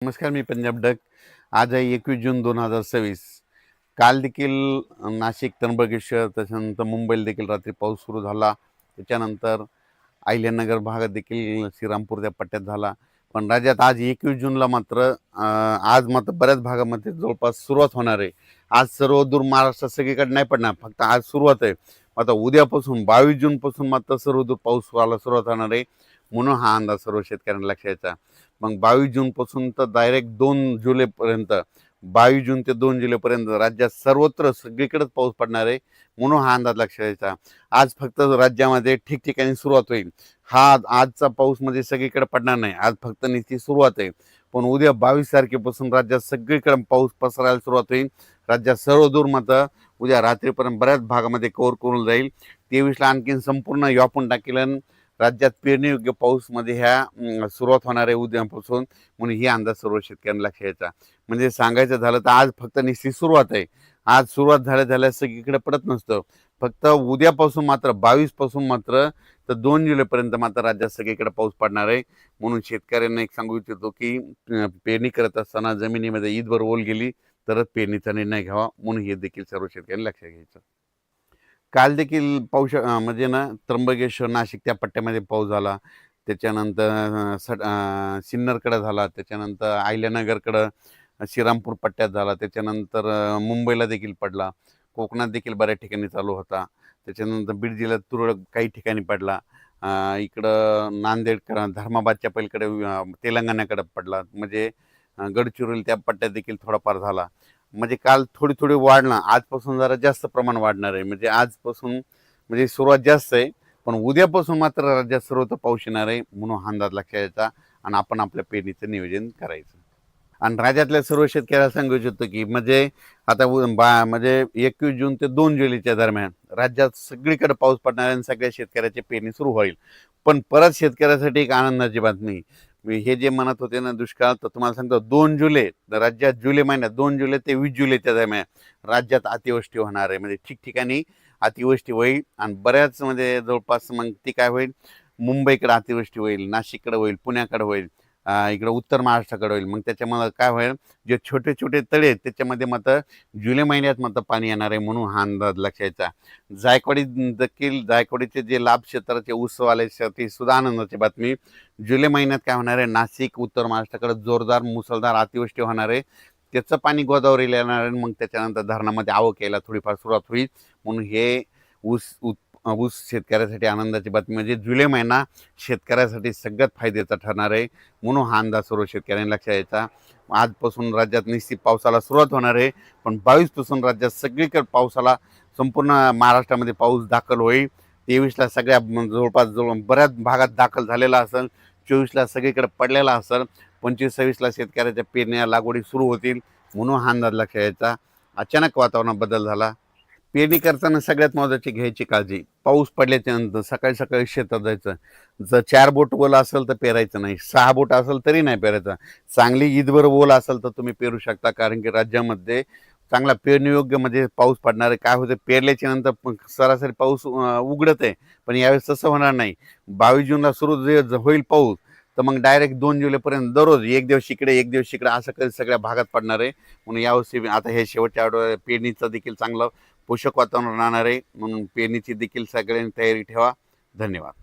नमस्कार, मी पंजाब डक. आज आहे 21 जून 2026. काल देखील नाशिक, त्र्यंबकेश्वर, त्याच्यानंतर मुंबईला देखील रात्री पाऊस सुरू झाला. त्याच्यानंतर अहिल्यानगर भागात देखील श्रीरामपूर त्या पट्ट्यात झाला. पण राज्यात आज 21 जूनला मात्र आज मात्र बऱ्याच भागामध्ये जवळपास सुरुवात होणार आहे. आज सर्वदूर महाराष्ट्रात सगळीकडे नाही पडणार, फक्त आज सुरुवात आहे. आता उद्यापासून 22 जूनपासून मात्र सर्वदूर पाऊस व्हायला सुरुवात होणार आहे. म्हणून हा अंदाज सर्व शेतकऱ्यांना लक्षात यायचा. मग 22 जूनपासून तर डायरेक्ट 2 जुलैपर्यंत, 22 जून ते 2 जुलैपर्यंत राज्यात सर्वत्र सगळीकडेच पाऊस पडणार आहे. म्हणून हा अंदाज लक्षात यायचा. आज फक्त राज्यामध्ये ठिकठिकाणी सुरुवात होईल. हा आजचा पाऊस म्हणजे सगळीकडे पडणार नाही, आज फक्त नुसती सुरुवात आहे. पण उद्या 22 तारखेपासून राज्यात सगळीकडे पाऊस पसरायला सुरुवात होईल. राज्यात सर्वदूर मात्र उद्या रात्रीपर्यंत बऱ्याच भागामध्ये कव्हर करून जाईल. 23ला आणखीन संपूर्ण व्यापून टाकेल. राज्यात पेरणीयोग्य पाऊसमध्ये ह्या सुरुवात होणार आहे उद्यापासून. म्हणून ही अंदाज सर्व शेतकऱ्यांना लक्षात यायचा. म्हणजे सांगायचं झालं तर आज फक्त निश्चित सुरुवात आहे. आज सुरुवात झाल्या सगळीकडे पडत नसतं. फक्त उद्यापासून मात्र 22 पासून मात्र तर 2 जुलैपर्यंत मात्र राज्यात सगळीकडे पाऊस पडणार आहे. म्हणून शेतकऱ्यांना एक सांगू इच्छितो की पेरणी करत असताना जमिनीमध्ये ईदभर ओल गेली तरच पेरणीचा निर्णय घ्यावा. म्हणून हे देखील सर्व शेतकऱ्यांनी लक्षात घ्यायचं. काल देखील पाऊस म्हणजे ना त्र्यंबकेश्वर, नाशिक त्या पट्ट्यामध्ये पाऊस झाला. त्याच्यानंतर सिन्नरकडं झाला. त्याच्यानंतर अहिल्यानगरकडं श्रीरामपूर पट्ट्यात झाला. त्याच्यानंतर मुंबईला देखील पडला. कोकणात देखील बऱ्याच ठिकाणी चालू होता. त्याच्यानंतर बीड जिल्ह्यात तुरळक काही ठिकाणी पडला. इकडं नांदेडकडं, धर्माबादच्या पलीकडे तेलंगणाकडं पडला. म्हणजे गडचिरोली त्या पट्ट्यात देखील थोडाफार झाला. म्हणजे काल थोडी थोडी वाढणं, आजपासून जरा जास्त प्रमाण वाढणार आहे. म्हणजे आजपासून म्हणजे सुरुवात जास्त आहे, पण उद्यापासून मात्र राज्यात सर्वत्र पाऊस येणार आहे. म्हणून हा अंदाज लक्षात यायचा आणि आपण आपल्या पेरणीचं नियोजन करायचं. आणि राज्यातल्या सर्व शेतकऱ्याला सांगू इच्छितो की म्हणजे आता म्हणजे 21 जून ते 2 जुलैच्या दरम्यान राज्यात सगळीकडे पाऊस पडणार आहे आणि सगळ्या शेतकऱ्याची पेरणी सुरू होईल. पण परत शेतकऱ्यासाठी एक आनंदाची बातमी. हे जे म्हणत होते ना दुष्काळ, तर तुम्हाला सांगतो 2 जुलै राज्यात, जुलै महिन्यात 2 जुलै ते 20 जुलैच्या दरम्यान राज्यात अतिवृष्टी होणार आहे. म्हणजे ठिकठिकाणी अतिवृष्टी होईल आणि बऱ्याच म्हणजे जवळपास मग ती काय होईल, मुंबईकडे अतिवृष्टी होईल, नाशिककडे होईल, पुण्याकडे होईल, इकडं उत्तर महाराष्ट्राकडे होईल. मग त्याच्यामुळे काय होईल, जे छोटे छोटे तळे आहेत त्याच्यामध्ये मात्र जुलै महिन्यात मात्र पाणी येणार आहे. म्हणून हा अंदाज लक्षात यायचा. जायकवाडी देखील, जायकवाडीचे जे लाभ क्षेत्राचे उत्सवाल्यासाठी सुद्धा आनंदाची बातमी. जुलै महिन्यात काय होणार आहे, नाशिक, उत्तर महाराष्ट्राकडे जोरदार मुसळधार अतिवृष्टी होणार आहे. त्याचं पाणी गोदावरीला येणार आहे. मग त्याच्यानंतर धरणामध्ये आवक यायला थोडीफार सुरुवात होईल. म्हणून हे ऊस ऊस शेतकऱ्यासाठी आनंदाची बातमी. म्हणजे जुलै महिना शेतकऱ्यासाठी सगळ्यात फायद्याचा ठरणार आहे. म्हणून हा अंदाज सर्व शेतकऱ्यांनी लक्षात यायचा. आजपासून राज्यात निश्चित पावसाला सुरुवात होणार आहे. पण 22 पासून राज्यात सगळीकडे पावसाला, संपूर्ण महाराष्ट्रामध्ये पाऊस दाखल होईल. 23ला सगळ्या जवळपास बऱ्याच भागात दाखल झालेला असेल. 24ला सगळीकडे पडलेला असेल. 25-26ला शेतकऱ्याच्या पेरण्या, लागवडी सुरू होतील. म्हणून हा अंदाज लक्षात यायचा. अचानक वातावरणात बदल झाला. पेरणी करताना सगळ्यात महत्त्वाची घ्यायची काळजी, पाऊस पडल्याच्या नंतर सकाळी सकाळी शेतात जायचं. जर 4 बोट ओलं असेल तर पेरायचं नाही, 6 बोट असेल तरी नाही पेरायचं. चांगली ईदभर ओल असेल तर तुम्ही पेरू शकता. कारण की राज्यामध्ये चांगला पेरणीयोग्य म्हणजे पाऊस पडणार आहे. काय होतं, पेरल्याच्या नंतर सरासरी पाऊस उघडत आहे, पण यावेळेस तसं होणार नाही. 22 जूनला सुरू जे होईल पाऊस, तर मग डायरेक्ट 2 जुलैपर्यंत दररोज एक दिवस इकडे एक दिवस इकडे असं कधी सगळ्या भागात पडणार आहे. म्हणून यावर्षी आता हे शेवटच्या आठवड्यात पेरणीचं देखील चांगलं पोषक वातावरण राहणार आहे. म्हणून पेरणीची देखील सगळ्यांनी तयारी ठेवा. धन्यवाद.